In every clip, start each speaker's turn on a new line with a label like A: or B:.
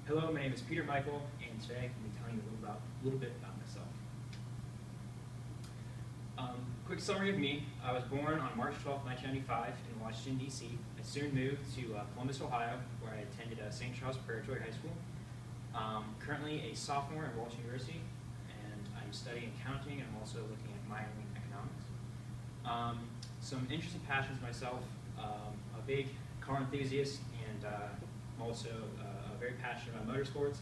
A: Hello, my name is Peter Michael, and today I'm going to be telling you a little bit about myself. Quick summary of me. I was born on March 12, 1995 in Washington, D.C. I soon moved to Columbus, Ohio, where I attended St. Charles Preparatory High School. Currently a sophomore at Walsh University, and I'm studying accounting, and I'm also looking at minoring in economics. Some interesting passions myself, a big car enthusiast, and I'm also very passionate about motorsports.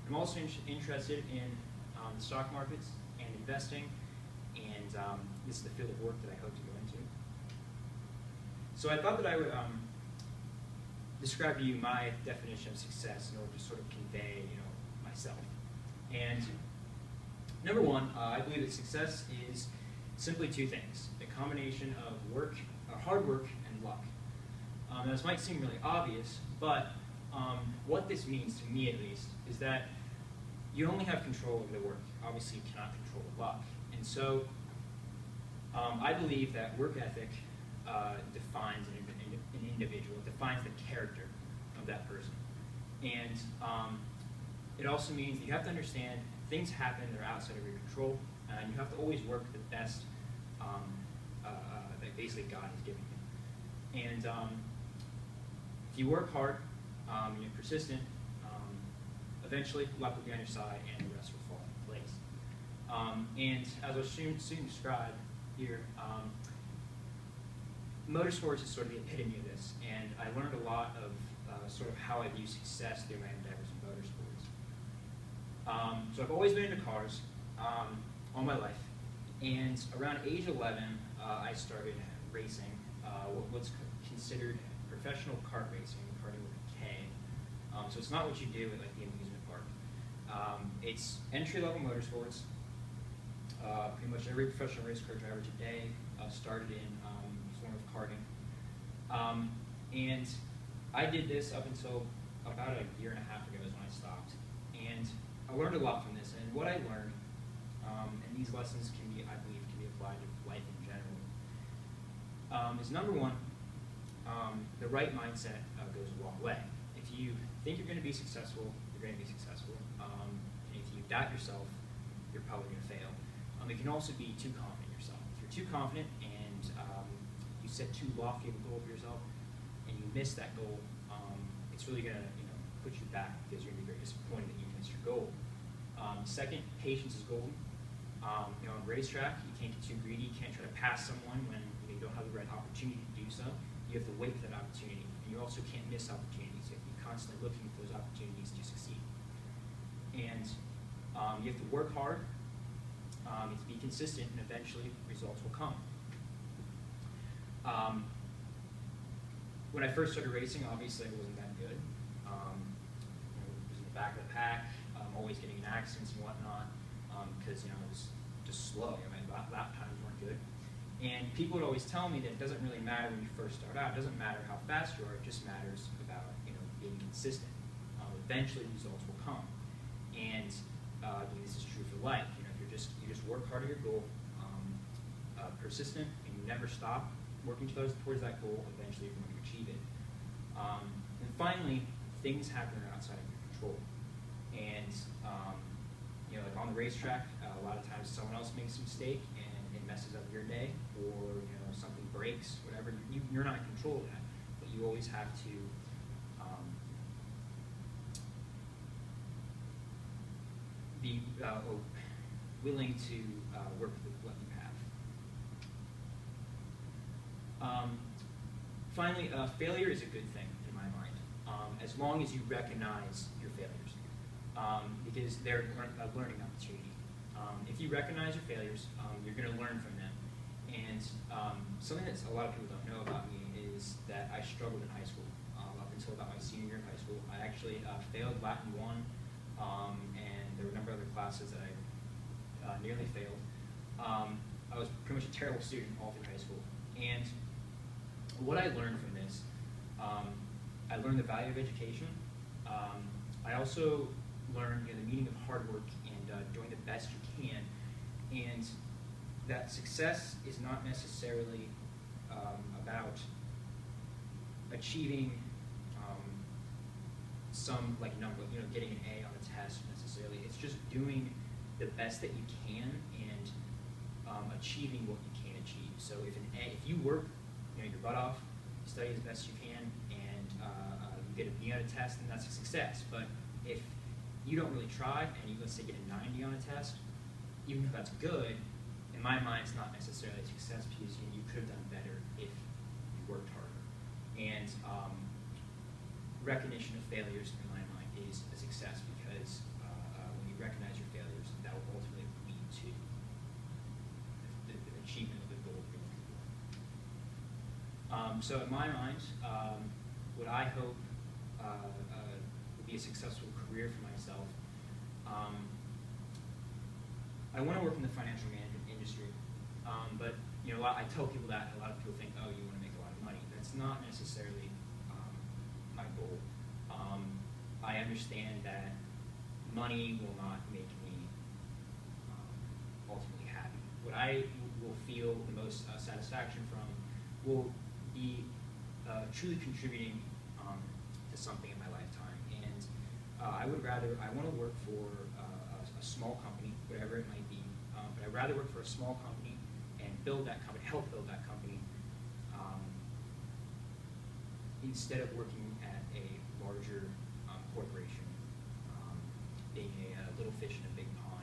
A: I'm also interested in the stock markets and investing, and this is the field of work that I hope to go into. So I thought that I would describe to you my definition of success in order to sort of convey, myself. And number one, I believe that success is simply two things: a combination of hard work and luck. Now this might seem really obvious, but what this means, to me at least, is that you only have control over the work. Obviously, you cannot control the luck. And so I believe that work ethic defines an individual, defines the character of that person. And it also means that you have to understand things happen that are outside of your control, and you have to always work the best that basically God has given you. And if you work hard, and you're persistent, eventually luck will be on your side and the rest will fall into place. And as I'll soon describe here, motorsports is sort of the epitome of this, and I learned a lot of sort of how I view success through my endeavors in motorsports. So I've always been into cars all my life, and around age 11 I started racing, what's considered professional kart racing, karting with a K. So it's not what you do at like the amusement park. It's entry-level motorsports. Pretty much every professional race car driver today started in form of karting. And I did this up until about a year and a half ago is when I stopped. And I learned a lot from this. And what I learned, and these lessons can be, I believe, can be applied to life in general, is number one, the right mindset goes a long way. If you think you're going to be successful, you're going to be successful. And if you doubt yourself, you're probably going to fail. It can also be too confident in yourself. If you're too confident and you set too lofty of a goal for yourself and you miss that goal, it's really going to put you back because you're going to be very disappointed that you missed your goal. Second, patience is golden. On a racetrack, you can't get too greedy. You can't try to pass someone when you don't have the right opportunity to do so. You have to wait for that opportunity. And you also can't miss opportunities. You have to be constantly looking for those opportunities to succeed. And you have to work hard. You have to be consistent, and eventually results will come. When I first started racing, obviously I wasn't that good. It was in the back of the pack, always getting in accidents and whatnot, because I was just slow. My lap times weren't good. And people would always tell me that it doesn't really matter when you first start out. It doesn't matter how fast you are. It just matters about being consistent. Eventually, results will come. And this is true for life. You just work hard at your goal, persistent, and you never stop working towards that goal. Eventually, you're going to achieve it. And finally, things happen that are outside of your control. And like on the racetrack, a lot of times someone else makes a mistake and it messes up your day, or something breaks, whatever. You're not in control of that, but you always have to be willing to work with what you have. Finally, failure is a good thing in my mind, as long as you recognize your failures, because they're a learning opportunity. If you recognize your failures, you're going to learn from them. And something that a lot of people don't know about me is that I struggled in high school. Up until about my senior year of high school, I actually failed Latin 1, and there were a number of other classes that I nearly failed. I was pretty much a terrible student all through high school. And what I learned from this, I learned the value of education. I also learned the meaning of hard work and doing the best you can. And that success is not necessarily about achieving some like number, getting an A on a test necessarily. It's just doing the best that you can and achieving what you can achieve. So if you work, your butt off, you study as best you can, and you get a B on a test, then that's a success. But if you don't really try and you, let's say, get a 90 on a test, even if that's good, in my mind, it's not necessarily a success because you could have done better if you worked harder. And recognition of failures, in my mind, is a success because when you recognize your failures, that will ultimately lead to the achievement of the goal you're looking for. So in my mind, what I hope would be a successful career for myself, I want to work in the financial management industry, but I tell people that, and a lot of people think, oh, you want to make a lot of money. That's not necessarily my goal. I understand that money will not make me ultimately happy. What I will feel the most satisfaction from will be truly contributing to something in my lifetime. And I want to work for a small company, whatever it might be, but I'd rather work for a small company and build that company, help build that company, instead of working at a larger corporation, being a little fish in a big pond.